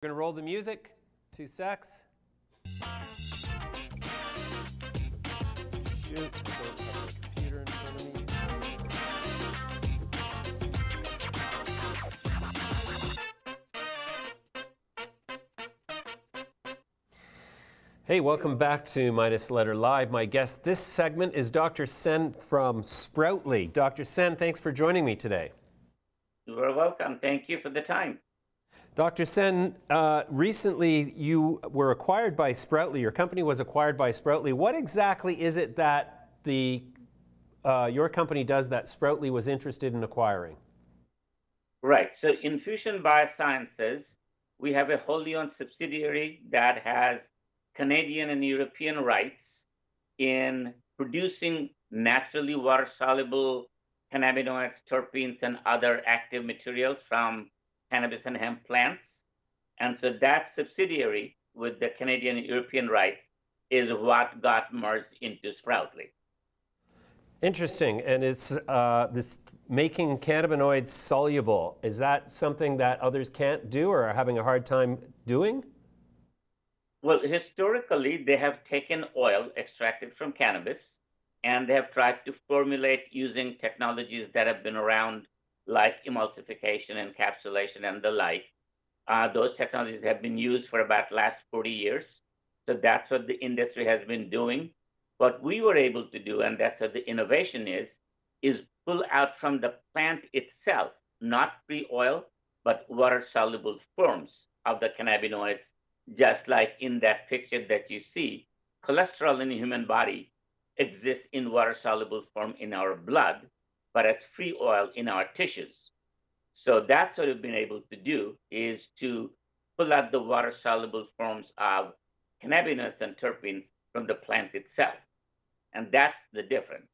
We're going to roll the music. 2 secs. Shoot, I don't have my computer in front of me. Hey, welcome back to Midas Letter Live. My guest this segment is Dr. Sen from Sproutly. Dr. Sen, thanks for joining me today. You're welcome. Thank you for the time. Dr. Sen, recently you were acquired by Sproutly. Your company was acquired by Sproutly. What exactly is it that your company does that Sproutly was interested in acquiring? Right. So Infusion Biosciences, we have a wholly owned subsidiary that has Canadian and European rights in producing naturally water-soluble cannabinoids, terpenes, and other active materials from cannabis and hemp plants. And so that subsidiary with the Canadian and European rights is what got merged into Sproutly. Interesting. And it's this making cannabinoids soluble. Is that something that others can't do or are having a hard time doing? Well, historically, they have taken oil extracted from cannabis and they have tried to formulate using technologies that have been around, like emulsification, encapsulation, and the like. Those technologies have been used for about the last 40 years. So that's what the industry has been doing. What we were able to do, and that's what the innovation is pull out from the plant itself, not free oil, but water-soluble forms of the cannabinoids, just like in that picture that you see. Cholesterol in the human body exists in water-soluble form in our blood, but as free oil in our tissues. So that's what we've been able to do, is to pull out the water-soluble forms of cannabinoids and terpenes from the plant itself. And that's the difference.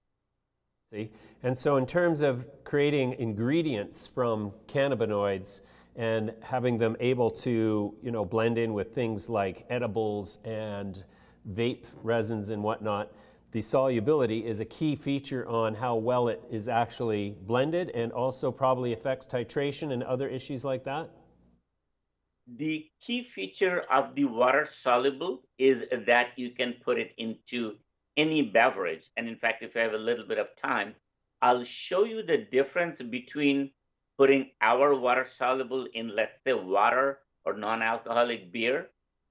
See, and so in terms of creating ingredients from cannabinoids and having them able to, blend in with things like edibles and vape resins and whatnot, the solubility is a key feature on how well it is actually blended and also probably affects titration and other issues like that? The key feature of the water-soluble is that you can put it into any beverage. And in fact, if I have a little bit of time, I'll show you the difference between putting our water-soluble in, let's say, water or non-alcoholic beer,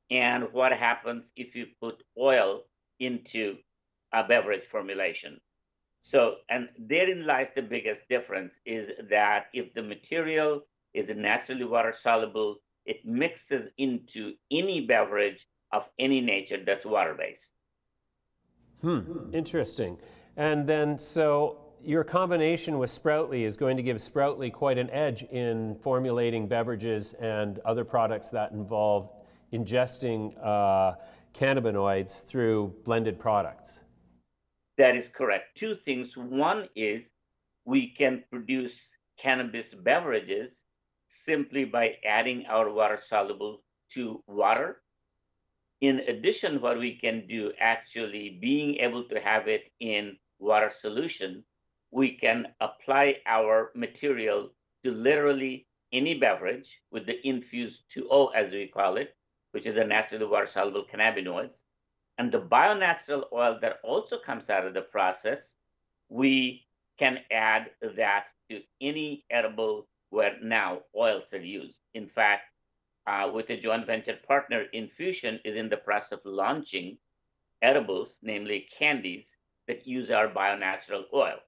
and what happens if you put oil into a beverage formulation. So, and therein lies the biggest difference, is that if the material is naturally water-soluble, it mixes into any beverage of any nature that's water-based. Interesting. And then, so your combination with Sproutly is going to give Sproutly quite an edge in formulating beverages and other products that involve ingesting cannabinoids through blended products. That is correct. Two things. One is we can produce cannabis beverages simply by adding our water-soluble to water. In addition, what we can do, actually being able to have it in water solution, we can apply our material to literally any beverage with the infused 2O, as we call it, which is a naturally water-soluble cannabinoids. And the bio-natural oil that also comes out of the process, we can add that to any edible where now oils are used. In fact, with a joint venture partner, Infusion is in the process of launching edibles, namely candies, that use our bio-natural oil.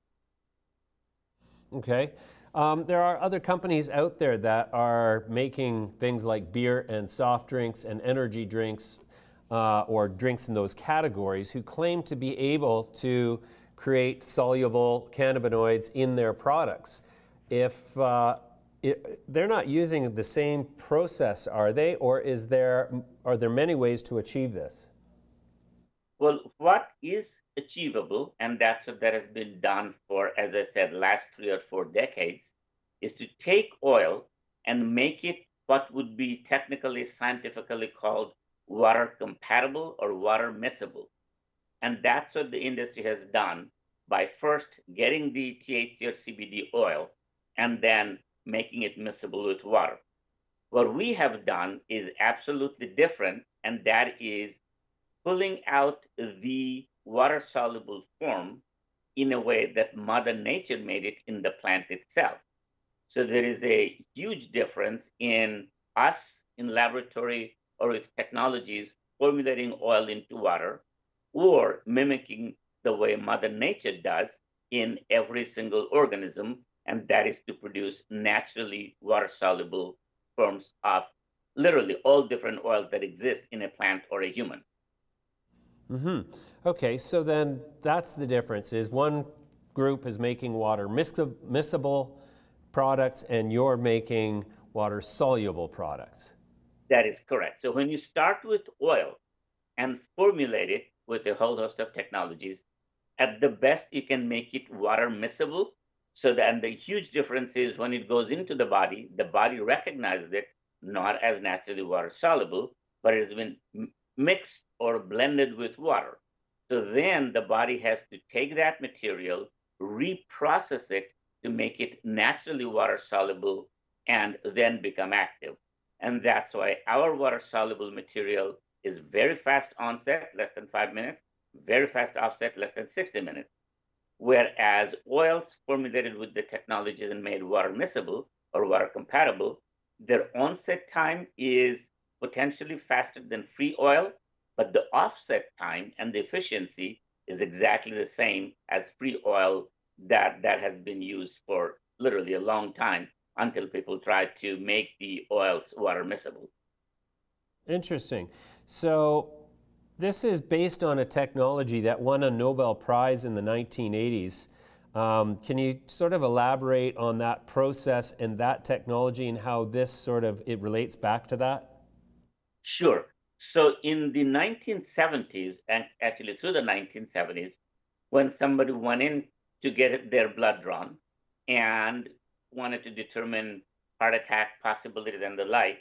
Okay. There are other companies out there that are making things like beer and soft drinks and energy drinks or drinks in those categories who claim to be able to create soluble cannabinoids in their products. If they're not using the same process, are they? Or are there many ways to achieve this? Well, what is achievable, and that's what that has been done for, as I said, last 3 or 4 decades, is to take oil and make it what would be technically, scientifically called water compatible or water miscible. And that's what the industry has done by first getting the THC or CBD oil and then making it miscible with water. What we have done is absolutely different, and that is pulling out the water soluble form in a way that Mother Nature made it in the plant itself. So there is a huge difference in us in laboratory or with technologies formulating oil into water or mimicking the way Mother Nature does in every single organism, and that is to produce naturally water soluble forms of literally all different oils that exist in a plant or a human. Okay, so then that's the difference is one group is making water miscible products and you're making water soluble products. That is correct. So when you start with oil and formulate it with a whole host of technologies, at the best you can make it water miscible. So that the huge difference is when it goes into the body recognizes it not as naturally water soluble, but it has been mixed or blended with water. So then the body has to take that material, reprocess it to make it naturally water soluble, and then become active. And that's why our water soluble material is very fast onset, less than 5 minutes, very fast offset, less than 60 minutes. Whereas oils formulated with the technologies and made water miscible or water compatible, their onset time is potentially faster than free oil, but the offset time and the efficiency is exactly the same as free oil that has been used for literally a long time until people tried to make the oils water miscible. Interesting. So this is based on a technology that won a Nobel Prize in the 1980s. Can you sort of elaborate on that process and that technology and how this sort of, it relates back to that? Sure. So in the 1970s, and actually through the 1970s, when somebody went in to get their blood drawn and wanted to determine heart attack possibilities and the like,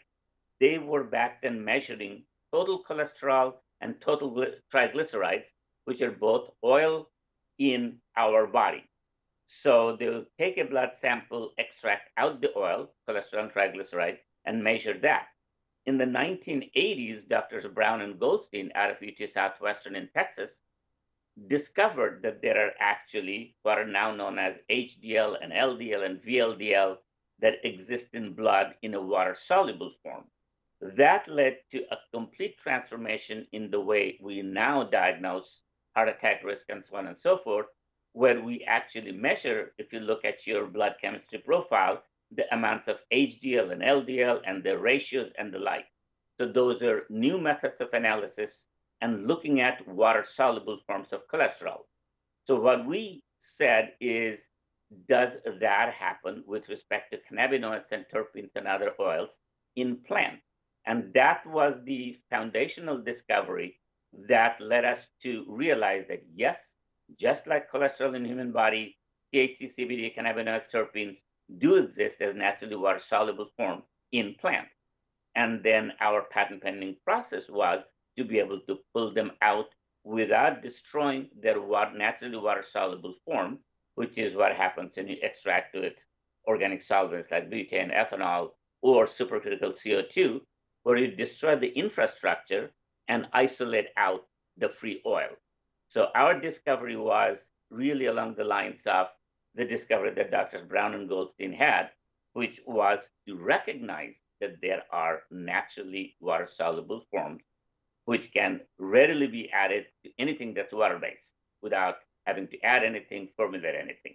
they were back then measuring total cholesterol and total triglycerides, which are both oil in our body. So they'll take a blood sample, extract out the oil, cholesterol and triglyceride, and measure that. In the 1980s, Doctors Brown and Goldstein out of UT Southwestern in Texas discovered that there are actually what are now known as HDL and LDL and VLDL that exist in blood in a water-soluble form. That led to a complete transformation in the way we now diagnose heart attack risk and so on and so forth, where we actually measure, if you look at your blood chemistry profile, the amounts of HDL and LDL and the ratios and the like. So those are new methods of analysis and looking at water-soluble forms of cholesterol. So what we said is, does that happen with respect to cannabinoids and terpenes and other oils in plants? And that was the foundational discovery that led us to realize that yes, just like cholesterol in the human body, THC, CBD, cannabinoids, terpenes do exist as naturally water-soluble form in plants. And then our patent pending process was to be able to pull them out without destroying their naturally water-soluble form, which is what happens when you extract with organic solvents like butane, ethanol, or supercritical CO2, where you destroy the infrastructure and isolate out the free oil. So our discovery was really along the lines of the discovery that Drs. Brown and Goldstein had, which was to recognize that there are naturally water-soluble forms which can readily be added to anything that's water-based without having to add anything, formulate anything.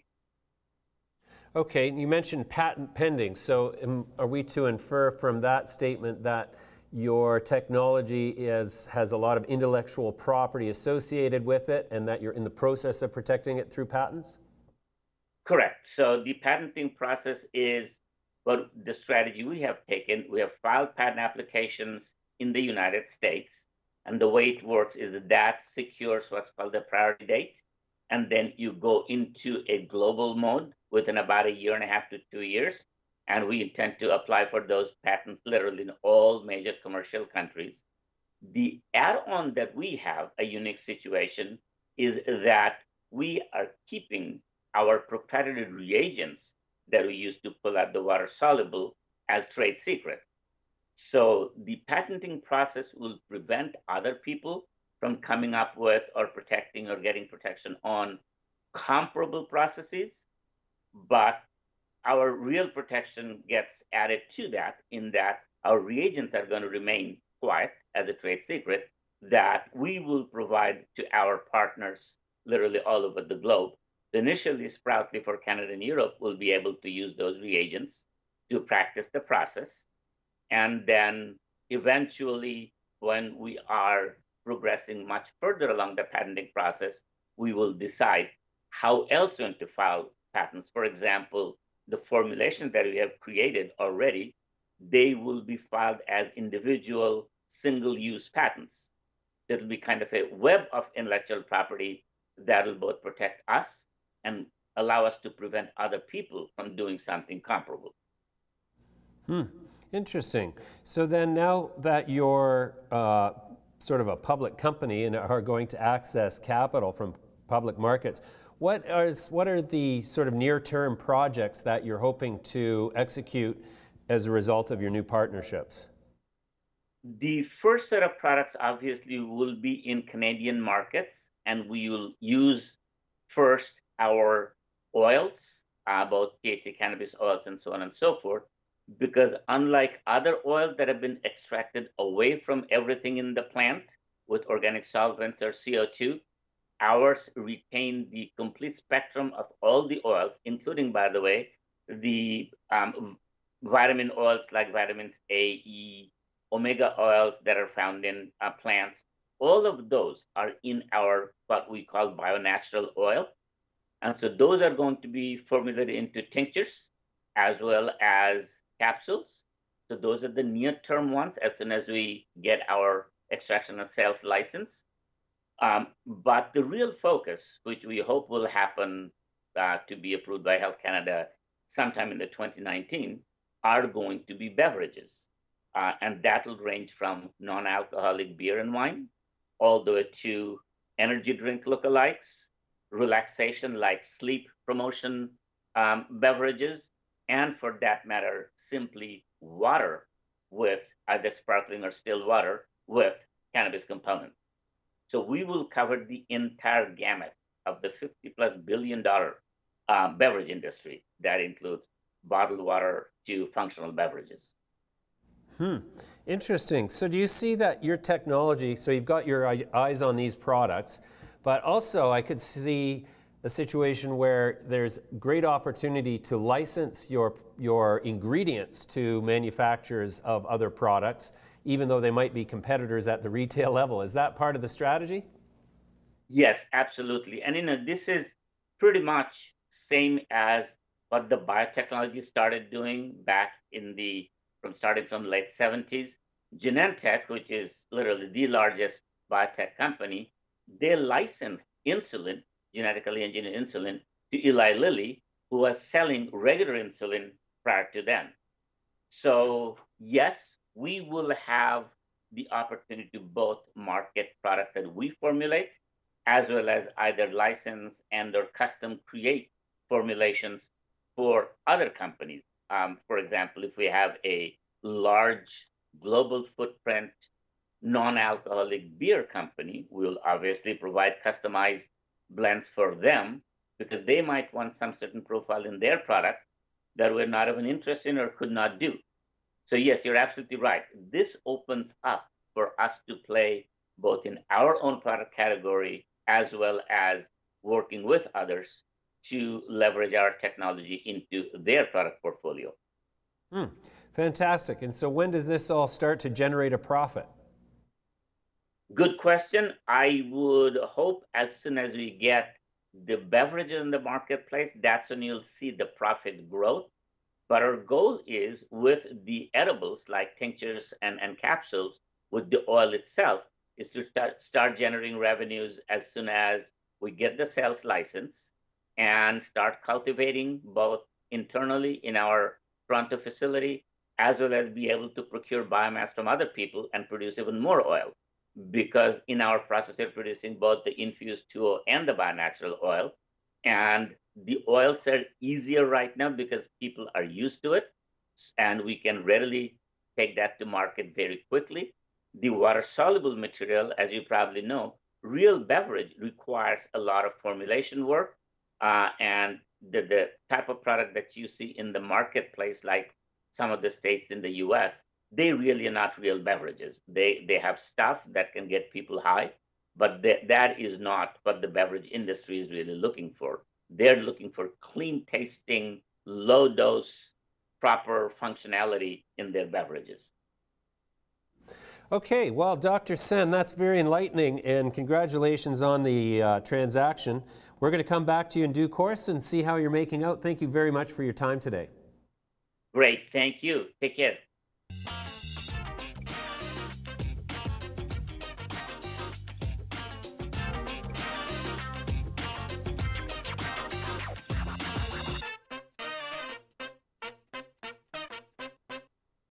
Okay, you mentioned patent pending. So are we to infer from that statement that your technology has a lot of intellectual property associated with it and that you're in the process of protecting it through patents? Correct. So the patenting process is what the strategy we have taken. We have filed patent applications in the United States. And the way it works is that secures what's called a priority date. And then you go into a global mode within about 1.5 to 2 years. And we intend to apply for those patents literally in all major commercial countries. The add-on that we have, a unique situation, is that we are keeping our proprietary reagents that we use to pull out the water soluble as trade secret. So the patenting process will prevent other people from coming up with or protecting or getting protection on comparable processes, but our real protection gets added to that in that our reagents are going to remain quiet as a trade secret that we will provide to our partners literally all over the globe. Initially, Sproutly for Canada and Europe will be able to use those reagents to practice the process. And then eventually, when we are progressing much further along the patenting process, we will decide how else we want to file patents. For example, the formulations that we have created already, they will be filed as individual single-use patents. It'll be kind of a web of intellectual property that'll both protect us and allow us to prevent other people from doing something comparable. Interesting. So then now that you're sort of a public company and are going to access capital from public markets, what are the sort of near-term projects that you're hoping to execute as a result of your new partnerships? The first set of products obviously will be in Canadian markets, and we will use first our oils, both THC cannabis oils and so on and so forth, because unlike other oils that have been extracted away from everything in the plant with organic solvents or CO2, ours retain the complete spectrum of all the oils, including, by the way, the vitamin oils like vitamins A, E, omega oils that are found in plants. All of those are in our what we call bio-natural oil. And so those are going to be formulated into tinctures as well as capsules. So those are the near-term ones as soon as we get our extraction and sales license. But the real focus, which we hope will happen to be approved by Health Canada sometime in the 2019, are going to be beverages. And that will range from non-alcoholic beer and wine all the way to energy drink lookalikes, relaxation like sleep promotion beverages, and for that matter, simply water with either sparkling or still water with cannabis component. So we will cover the entire gamut of the $50+ billion beverage industry. That includes bottled water to functional beverages. Interesting. So do you see that your technology, so you've got your eyes on these products, but also I could see a situation where there's great opportunity to license your ingredients to manufacturers of other products, even though they might be competitors at the retail level. Is that part of the strategy? Yes, absolutely. And this is pretty much same as what the biotechnology started doing back in starting from late 70s. Genentech, which is literally the largest biotech company, they licensed insulin, genetically engineered insulin, to Eli Lilly, who was selling regular insulin prior to then. So yes, we will have the opportunity to both market product that we formulate, as well as either license and or custom create formulations for other companies. For example, if we have a large global footprint non-alcoholic beer company, we'll obviously provide customized blends for them because they might want some certain profile in their product that we're not even interested in or could not do. So yes, you're absolutely right. This opens up for us to play both in our own product category as well as working with others to leverage our technology into their product portfolio. Fantastic. And so when does this all start to generate a profit? Good question. I would hope as soon as we get the beverages in the marketplace, that's when you'll see the profit growth. But our goal is with the edibles like tinctures and capsules, with the oil itself, is to start generating revenues as soon as we get the sales license and start cultivating both internally in our Toronto facility, as well as be able to procure biomass from other people and produce even more oil. Because in our process, we're producing both the infused 2O and the bio-natural oil. And the oils are easier right now because people are used to it. And we can readily take that to market very quickly. The water-soluble material, as you probably know, real beverage requires a lot of formulation work, and the type of product that you see in the marketplace, like some of the states in the US, they really are not real beverages. They have stuff that can get people high, but that is not what the beverage industry is really looking for. They're looking for clean tasting, low dose, proper functionality in their beverages. Okay, well, Dr. Sen, that's very enlightening, and congratulations on the transaction. We're going to come back to you in due course and see how you're making out. Thank you very much for your time today. Great, thank you. Take care.